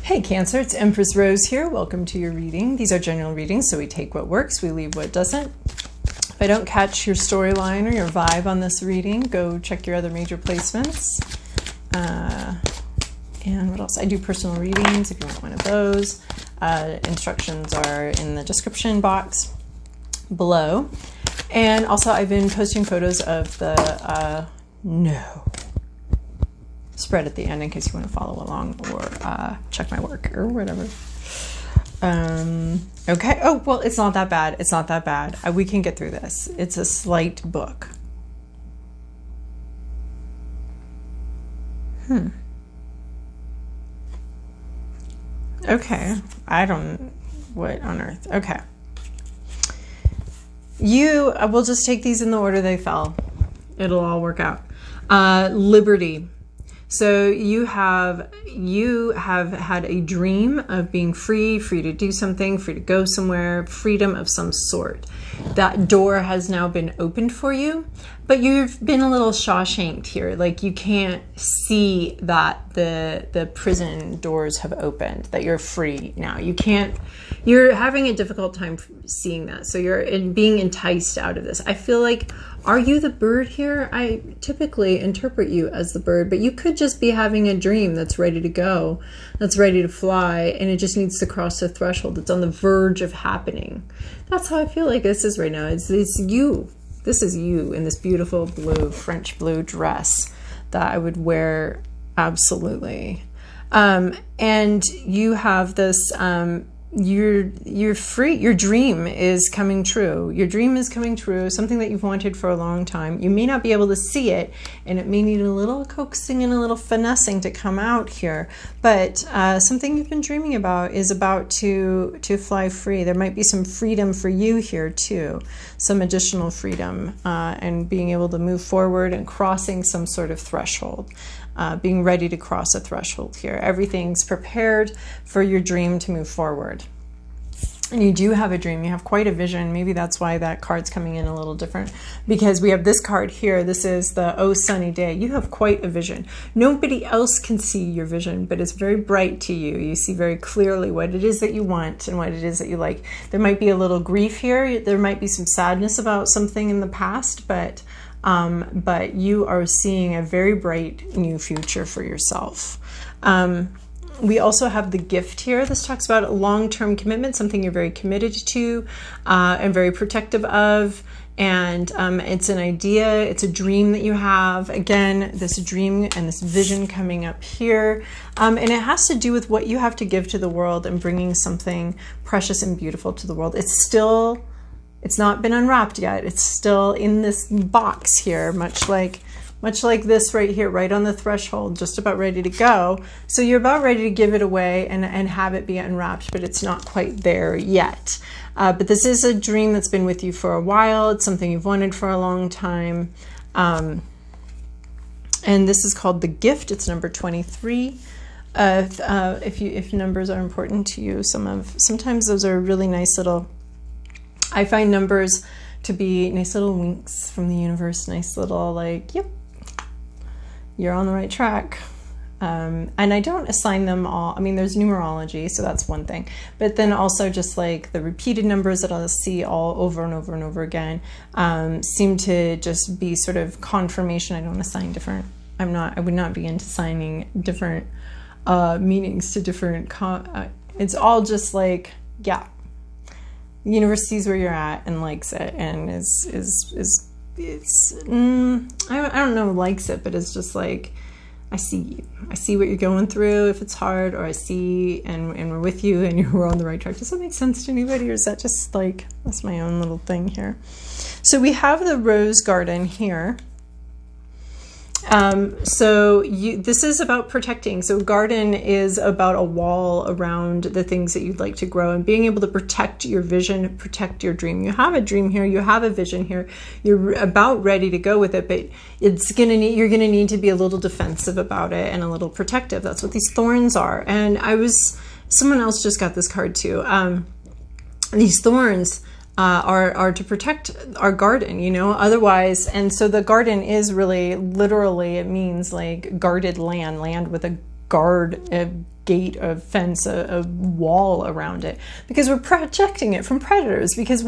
Hey Cancer, it's Empress Rose here. Welcome to your reading. These are general readings, so we take what works, we leave what doesn't. If I don't catch your storyline or your vibe on this reading, go check your other major placements. And what else? I do personal readings if you want one of those. Instructions are in the description box below. And also I've been posting photos of the spread at the end in case you want to follow along or check my work or whatever. Okay. Oh, well, it's not that bad. It's not that bad. We can get through this. It's a slight book. Okay. What on earth? Okay. We'll just take these in the order they fell. It'll all work out. Liberty. So you have had a dream of being free to do something, free to go somewhere, freedom of some sort. That door has now been opened for you, but you've been a little Shawshanked here. Like you can't see that the prison doors have opened, that you're free now. You're having a difficult time seeing that. So you're being enticed out of this. I feel like, are you the bird here? I typically interpret you as the bird, but you could just be having a dream that's ready to go, that's ready to fly, and it just needs to cross the threshold. It's on the verge of happening. That's how I feel like this is right now. It's you. This is you in this beautiful blue, French blue dress that I would wear absolutely. And you have this, you're free. Your dream is coming true. Your dream is coming true, something that you've wanted for a long time. You may not be able to see it, and it may need a little coaxing and a little finessing to come out here, but something you've been dreaming about is about to fly free. There might be some freedom for you here too, some additional freedom, and being able to move forward and crossing some sort of threshold. Being ready to cross a threshold here. Everything's prepared for your dream to move forward. And you do have a dream. You have quite a vision. Maybe that's why that card's coming in a little different, because we have this card here. This is the Oh Sunny Day. You have quite a vision. Nobody else can see your vision, but it's very bright to you. You see very clearly what it is that you want and what it is that you like. There might be a little grief here. There might be some sadness about something in the past, but you are seeing a very bright new future for yourself. We also have the gift here. This talks about a long-term commitment, something you're very committed to and very protective of. And it's an idea, it's a dream that you have. Again, this dream and this vision coming up here. And it has to do with what you have to give to the world and bringing something precious and beautiful to the world. It's not been unwrapped yet. It's still in this box here, much like this right here, right on the threshold, just about ready to go. So you're about ready to give it away and have it be unwrapped, but it's not quite there yet. But this is a dream that's been with you for a while. It's something you've wanted for a long time. And this is called The Gift. It's number 23. If numbers are important to you, sometimes those are really nice little, I find numbers to be nice little winks from the universe, nice little like, yep, you're on the right track. And I don't assign them all. I mean, there's numerology, so that's one thing. But then also just like the repeated numbers that I'll see all over and over and over again seem to just be sort of confirmation. I don't assign different. I would not be into assigning different meanings to different. It's all just like, yeah. The universe sees where you're at and likes it, and I don't know, likes it, but it's just like, I see you. I see what you're going through if it's hard, or I see and we're with you and we're on the right track. Does that make sense to anybody, or is that just like, that's my own little thing here? So we have the rose garden here. This is about protecting. So garden is about a wall around the things that you'd like to grow and being able to protect your vision, protect your dream. You have a dream here, you have a vision here, you're about ready to go with it, but you're gonna need to be a little defensive about it and a little protective. That's what these thorns are. And someone else just got this card too. These thorns are to protect our garden, you know, otherwise. And so the garden is really literally, it means like guarded land with a guard, gate, a fence, a wall around it, because we're protecting it from predators. Because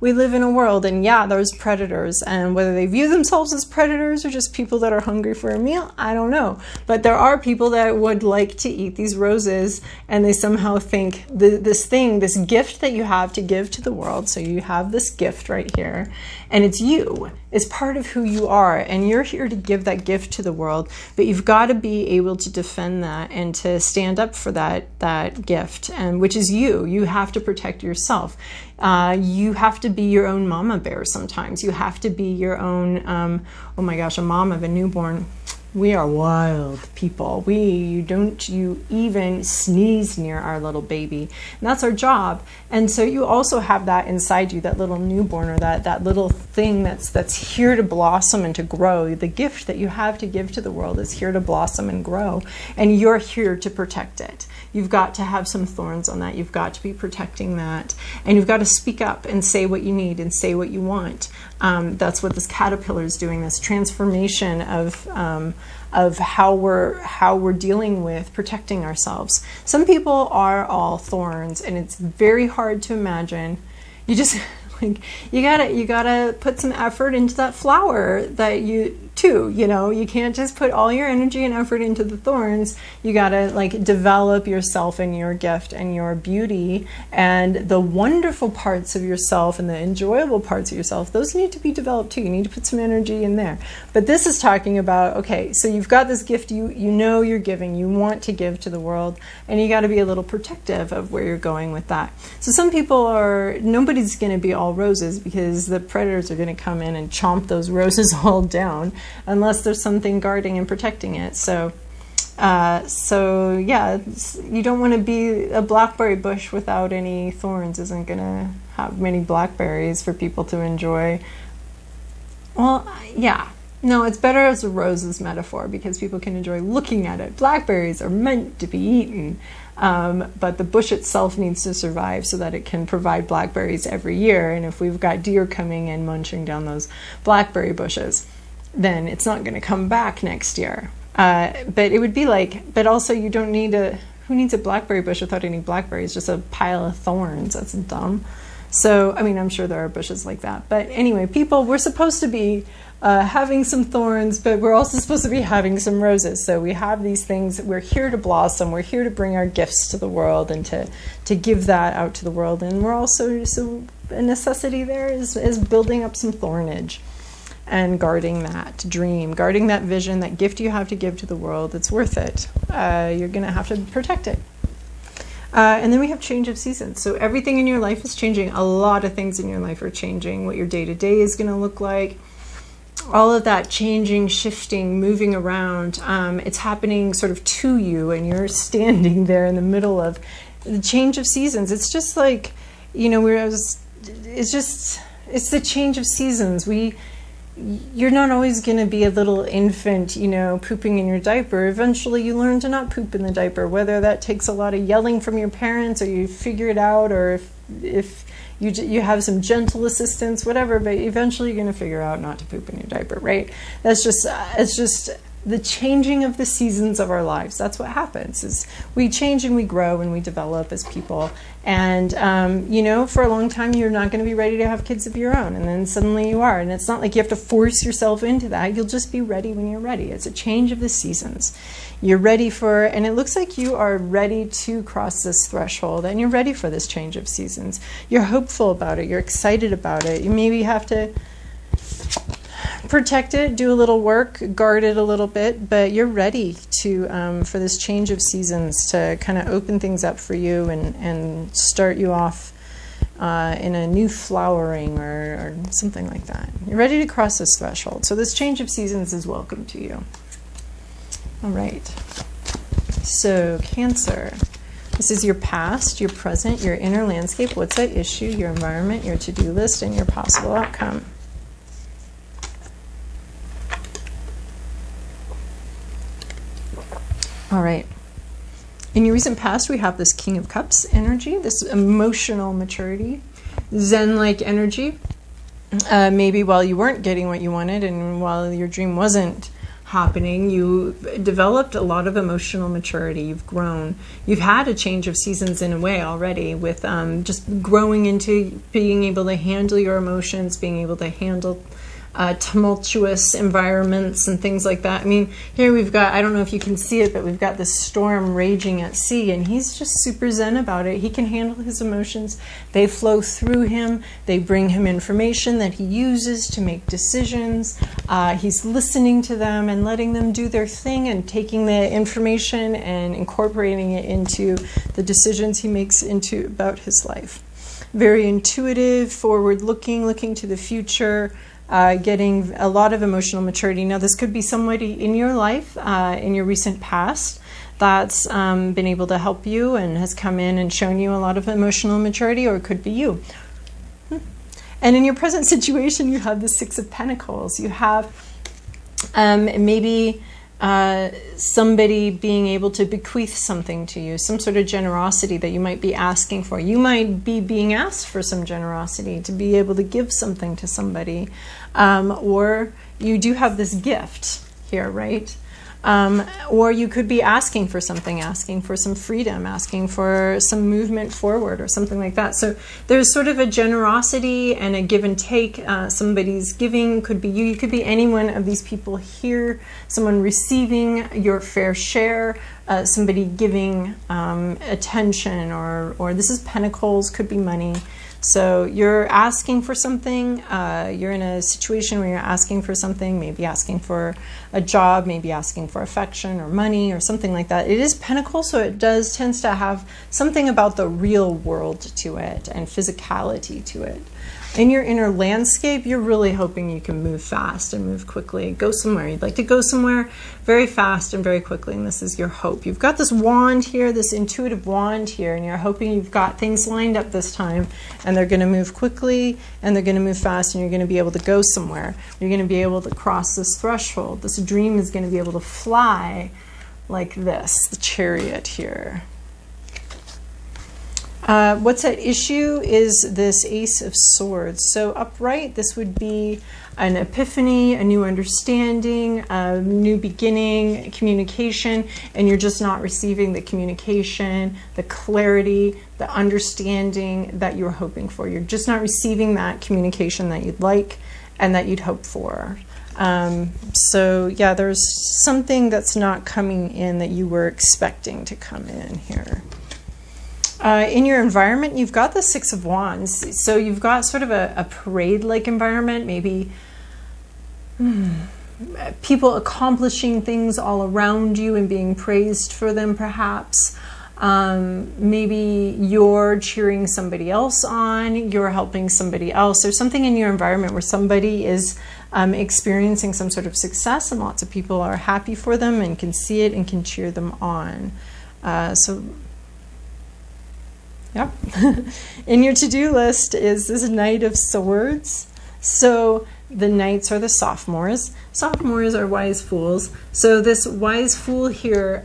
we live in a world, and yeah, there's predators, and whether they view themselves as predators or just people that are hungry for a meal, I don't know. But there are people that would like to eat these roses, and they somehow think this gift that you have to give to the world. So you have this gift right here, and it's you. It's part of who you are, and you're here to give that gift to the world. But you've got to be able to defend that and to stand up for that gift, and which is you. You have to protect yourself. You have to be your own mama bear sometimes. You have to be your own, oh my gosh, a mom of a newborn. We are wild people. You don't even sneeze near our little baby. And that's our job. And so you also have that inside you, that little newborn, or that little thing that's here to blossom and to grow. The gift that you have to give to the world is here to blossom and grow. And you're here to protect it. You've got to have some thorns on that. You've got to be protecting that. And you've got to speak up and say what you need and say what you want. That's what this caterpillar is doing, this transformation of how we're dealing with protecting ourselves. Some people are all thorns, and it's very hard to imagine. You just you gotta put some effort into that flower that you can't just put all your energy and effort into the thorns. You gotta develop yourself and your gift and your beauty and the wonderful parts of yourself and the enjoyable parts of yourself. Those need to be developed too. You need to put some energy in there. But this is talking about, okay, so you've got this gift you know you're giving, you want to give to the world, and you got to be a little protective of where you're going with that. So some people nobody's going to be all roses, because the predators are going to come in and chomp those roses all down unless there's something guarding and protecting it. So yeah, you don't want to be a blackberry bush without any thorns. Isn't going to have many blackberries for people to enjoy. Well, yeah. No, it's better as a roses metaphor, because people can enjoy looking at it. Blackberries are meant to be eaten, but the bush itself needs to survive so that it can provide blackberries every year. And if we've got deer coming in munching down those blackberry bushes, then it's not going to come back next year. But it would be but also you don't need who needs a blackberry bush without any blackberries? Just a pile of thorns. That's dumb. So, I mean, I'm sure there are bushes like that. But anyway, we're supposed to be having some thorns, but we're also supposed to be having some roses. So we have these things. We're here to blossom. We're here to bring our gifts to the world and to give that out to the world. And we're also, so a necessity there is building up some thornage and guarding that dream, guarding that vision, that gift you have to give to the world. It's worth it. You're going to have to protect it. And then we have change of seasons. So everything in your life is changing. A lot of things in your life are changing. What your day-to-day is going to look like. All of that changing, shifting, moving around. It's happening sort of to you, and you're standing there in the middle of the change of seasons. It's just like, it's the change of seasons. You're not always going to be a little infant, pooping in your diaper. Eventually you learn to not poop in the diaper, whether that takes a lot of yelling from your parents, or you figure it out, or if you have some gentle assistance, whatever, but eventually you're going to figure out not to poop in your diaper, right? It's just the changing of the seasons of our lives. That's what happens, is we change and we grow and we develop as people. And, for a long time, you're not going to be ready to have kids of your own. And then suddenly you are. And it's not like you have to force yourself into that. You'll just be ready when you're ready. It's a change of the seasons. You're ready and it looks like you are ready to cross this threshold, and you're ready for this change of seasons. You're hopeful about it. You're excited about it. You maybe have to protect it, do a little work, guard it a little bit, but you're ready to for this change of seasons to kind of open things up for you and start you off in a new flowering or something like that. You're ready to cross this threshold. So this change of seasons is welcome to you. All right. So Cancer. This is your past, your present, your inner landscape. What's at issue? Your environment, your to-do list, and your possible outcome. All right. In your recent past, we have this King of Cups energy, this emotional maturity, Zen-like energy. Maybe while you weren't getting what you wanted, and while your dream wasn't happening. You developed a lot of emotional maturity. You've grown. You've had a change of seasons in a way already, with just growing into being able to handle your emotions, being able to handle tumultuous environments and things like that. I mean, here we've got, I don't know if you can see it, but we've got this storm raging at sea, and he's just super zen about it. He can handle his emotions. They flow through him. They bring him information that he uses to make decisions. He's listening to them and letting them do their thing and taking the information and incorporating it into the decisions he makes about his life. Very intuitive, forward-looking, looking to the future, getting a lot of emotional maturity. Now, this could be somebody in your life, in your recent past, that's been able to help you and has come in and shown you a lot of emotional maturity, or it could be you. And in your present situation, you have the Six of Pentacles. You have maybe somebody being able to bequeath something to you, some sort of generosity that you might be asking for. You might be being asked for some generosity to be able to give something to somebody. Or you do have this gift here, right? Or you could be asking for something, asking for some freedom, asking for some movement forward or something like that. So there's sort of a generosity and a give and take. Somebody's giving, could be you, could be any one of these people here, someone receiving your fair share, somebody giving attention, or this is Pentacles, could be money. So you're asking for something, you're in a situation where you're asking for something, maybe asking for a job, maybe asking for affection or money or something like that. It is Pentacles, so it tends to have something about the real world to it and physicality to it. In your inner landscape, you're really hoping you can move fast and move quickly, go somewhere. You'd like to go somewhere very fast and very quickly, and this is your hope. You've got this wand here, this intuitive wand here, and you're hoping you've got things lined up this time, and they're going to move quickly, and they're going to move fast, and you're going to be able to go somewhere. You're going to be able to cross this threshold. This dream is going to be able to fly like this, the Chariot here. What's at issue is this Ace of Swords. So upright, this would be an epiphany, a new understanding, a new beginning, communication, and you're just not receiving the communication, the clarity, the understanding that you're hoping for. You're just not receiving that communication that you'd like and that you'd hope for. So yeah, there's something that's not coming in that you were expecting to come in here. In your environment, you've got the Six of Wands. So you've got sort of a parade-like environment, maybe people accomplishing things all around you and being praised for them, perhaps. Maybe you're cheering somebody else on, you're helping somebody else. There's something in your environment where somebody is experiencing some sort of success, and lots of people are happy for them and can see it and can cheer them on. Yep. In your to-do list is this Knight of Swords. So the knights are the sophomores. Sophomores are wise fools. So this wise fool here,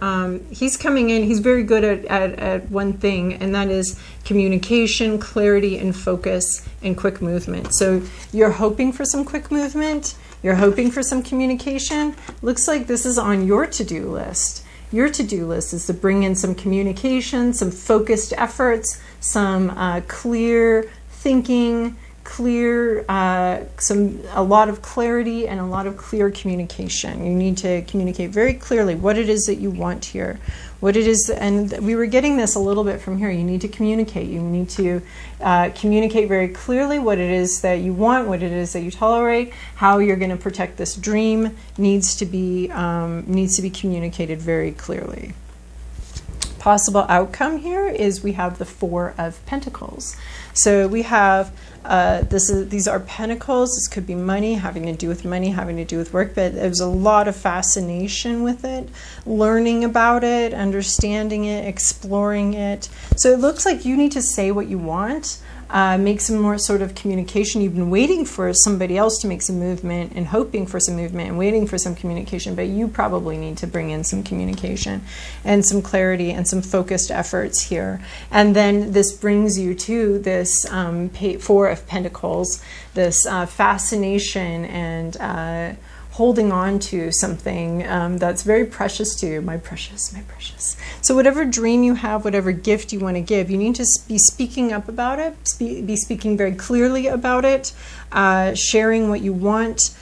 he's coming in, he's very good at one thing, and that is communication, clarity, and focus, and quick movement. So you're hoping for some quick movement, you're hoping for some communication. Looks like this is on your to-do list. Your to-do list is to bring in some communication, some focused efforts, some clear thinking, a lot of clarity, and a lot of clear communication. You need to communicate very clearly what it is that you want here, what it is, and we were getting this a little bit from here. You need to communicate. You need to communicate very clearly what it is that you want, what it is that you tolerate, how you're going to protect this dream needs to be communicated very clearly. Possible outcome here is we have the Four of Pentacles. So we have these are pentacles. This could be money, having to do with money, having to do with work, but there's a lot of fascination with it, learning about it, understanding it, exploring it. So it looks like you need to say what you want, make some more sort of communication. You've been waiting for somebody else to make some movement and hoping for some movement and waiting for some communication, but you probably need to bring in some communication and some clarity and some focused efforts here. And then this brings you to this Four of Pentacles, this fascination and holding on to something that's very precious to you. My precious, my precious. So whatever dream you have, whatever gift you want to give, you need to be speaking up about it, be speaking very clearly about it, sharing what you want,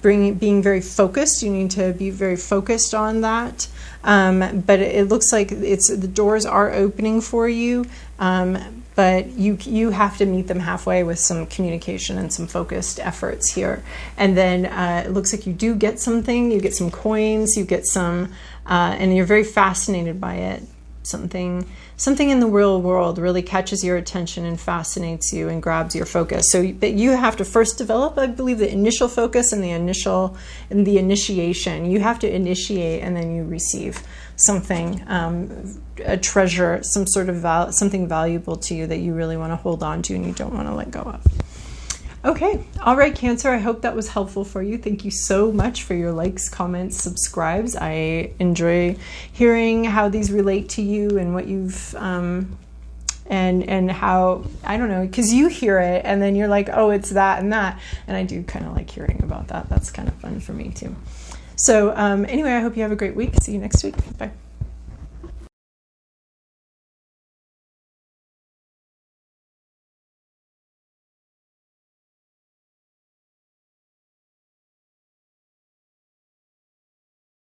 being very focused. You need to be very focused on that. But it looks like the doors are opening for you. But you have to meet them halfway with some communication and some focused efforts here. And then it looks like you do get something. You get some coins. You get some, and you're very fascinated by it. Something in the real world really catches your attention and fascinates you and grabs your focus. So that you have to first develop, I believe, the initial focus and the initiation. You have to initiate, and then you receive something, a treasure, some sort of something valuable to you that you really want to hold on to and you don't want to let go of. Okay, all right, Cancer, I hope that was helpful for you. Thank you so much for your likes, comments, subscribes. I enjoy hearing how these relate to you and what you've, and how, I don't know, because you hear it and then you're like, oh, it's that and that. And I do kind of like hearing about that. That's kind of fun for me too. So anyway, I hope you have a great week. See you next week. Bye.